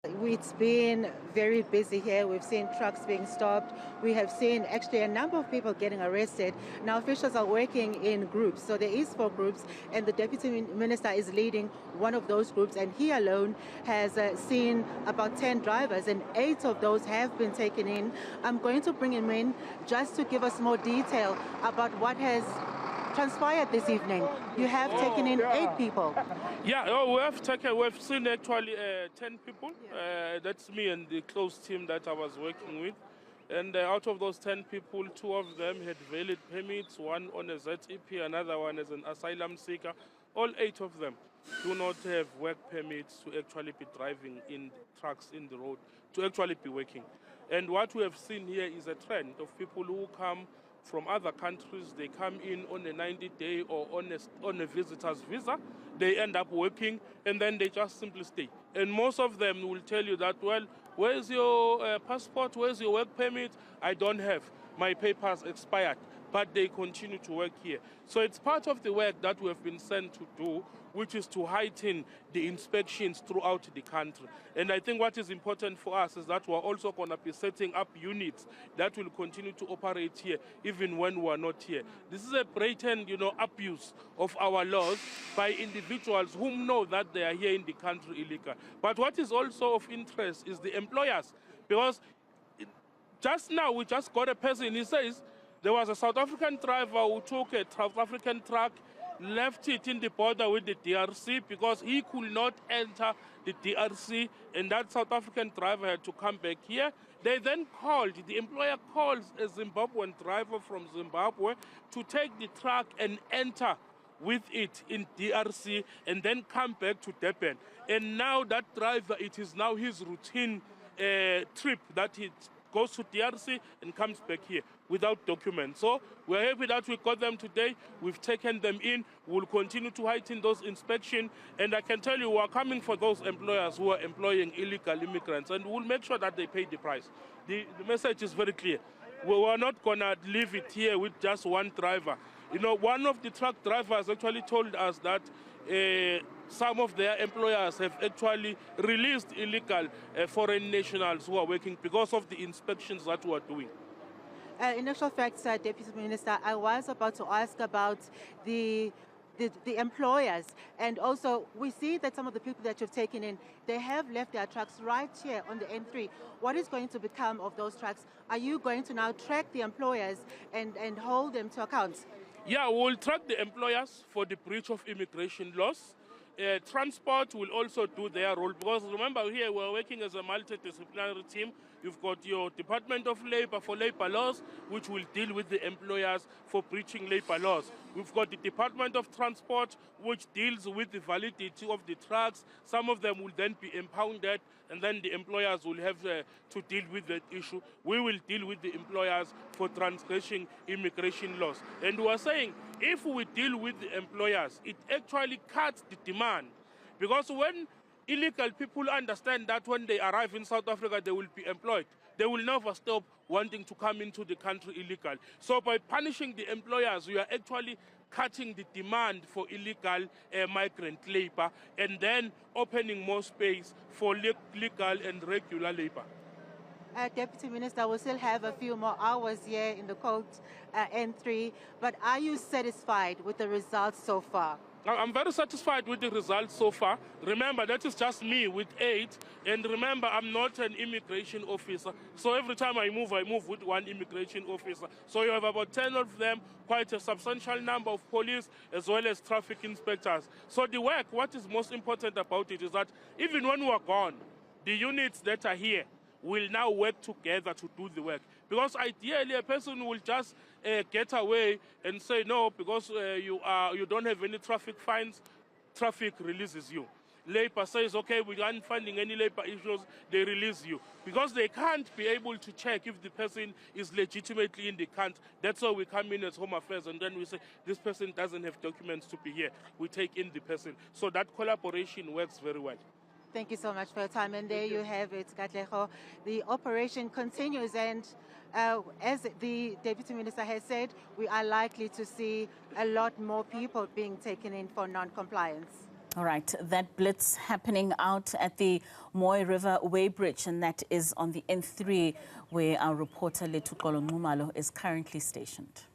It's been very busy here. We've seen trucks being stopped. We have seen actually a number of people getting arrested. Now officials are working in groups. So there is 4 groups and the Deputy Minister is leading one of those groups, and he alone has seen about 10 drivers and 8 of those have been taken in. I'm going to bring him in just to give us more detail about what has transpired this evening. You have taken in 8 people. Yeah, we've seen actually 10 people. That's me and the close team that I was working with. And out of those 10 people, 2 of them had valid permits, one on a ZEP, another one as an asylum seeker. All 8 of them do not have work permits to actually be driving in trucks in the road, to actually be working. And what we have seen here is a trend of people who come from other countries. They come in on a 90-day or on a visitor's visa. They end up working and then they just simply stay. And most of them will tell you that, well, where's your passport? Where's your work permit? I don't have. My papers expired. But they continue to work here. So it's part of the work that we have been sent to do, which is to heighten the inspections throughout the country. And I think what is important for us is that we're also going to be setting up units that will continue to operate here, even when we're not here. This is a blatant, abuse of our laws by individuals who know that they are here in the country illegal. But what is also of interest is the employers, because just now we just got a person, he says, there was a South African driver who took a South African truck, left it in the border with the DRC because he could not enter the DRC, and that South African driver had to come back here. They then the employer calls a Zimbabwean driver from Zimbabwe to take the truck and enter with it in DRC and then come back to Durban. And now that driver, it is now his routine trip that he goes to DRC and comes back here without documents. So we're happy that we got them today. We've taken them in. We'll continue to heighten those inspections. And I can tell you, we're coming for those employers who are employing illegal immigrants, and we'll make sure that they pay the price. The message is very clear. We're not going to leave it here with just one driver. One of the truck drivers actually told us that some of their employers have actually released illegal foreign nationals who are working because of the inspections that we are doing. In actual fact, Deputy Minister, I was about to ask about the employers, and also we see that some of the people that you've taken in, they have left their trucks right here on the N3. What is going to become of those trucks? Are you going to now track the employers and hold them to account? Yeah, we'll track the employers for the breach of immigration laws. Transport will also do their role, because remember, here we're working as a multidisciplinary team. You've got your Department of Labor for labor laws, which will deal with the employers for breaching labor laws. We've got the Department of Transport, which deals with the validity of the trucks. Some of them will then be impounded, and then the employers will have to deal with that issue. We will deal with the employers for transgressing immigration laws. And we are saying, if we deal with the employers, it actually cuts the demand. Because when illegal people understand that when they arrive in South Africa, they will be employed, they will never stop wanting to come into the country illegal. So by punishing the employers, we are actually cutting the demand for illegal migrant labor and then opening more space for legal and regular labor. Deputy Minister, we still have a few more hours here in the cold N3, but are you satisfied with the results so far? I'm very satisfied with the results so far. Remember, that is just me with 8. And remember, I'm not an immigration officer. So every time I move with one immigration officer. So you have about 10 of them, quite a substantial number of police, as well as traffic inspectors. So the work, what is most important about it is that even when we are gone, the units that are here will now work together to do the work. Because ideally, a person will just get away and say, no, because you don't have any traffic fines, traffic releases you. Labor says, okay, we aren't finding any labor issues, they release you. Because they can't be able to check if the person is legitimately in the country. That's why we come in as Home Affairs and then we say, this person doesn't have documents to be here. We take in the person. So that collaboration works very well. Thank you so much for your time. And there you have it, Katlego. The operation continues, and as the Deputy Minister has said, we are likely to see a lot more people being taken in for non-compliance. All right, that blitz happening out at the Moy River Weighbridge, and that is on the N3, where our reporter Letuqolo Nxumalo is currently stationed.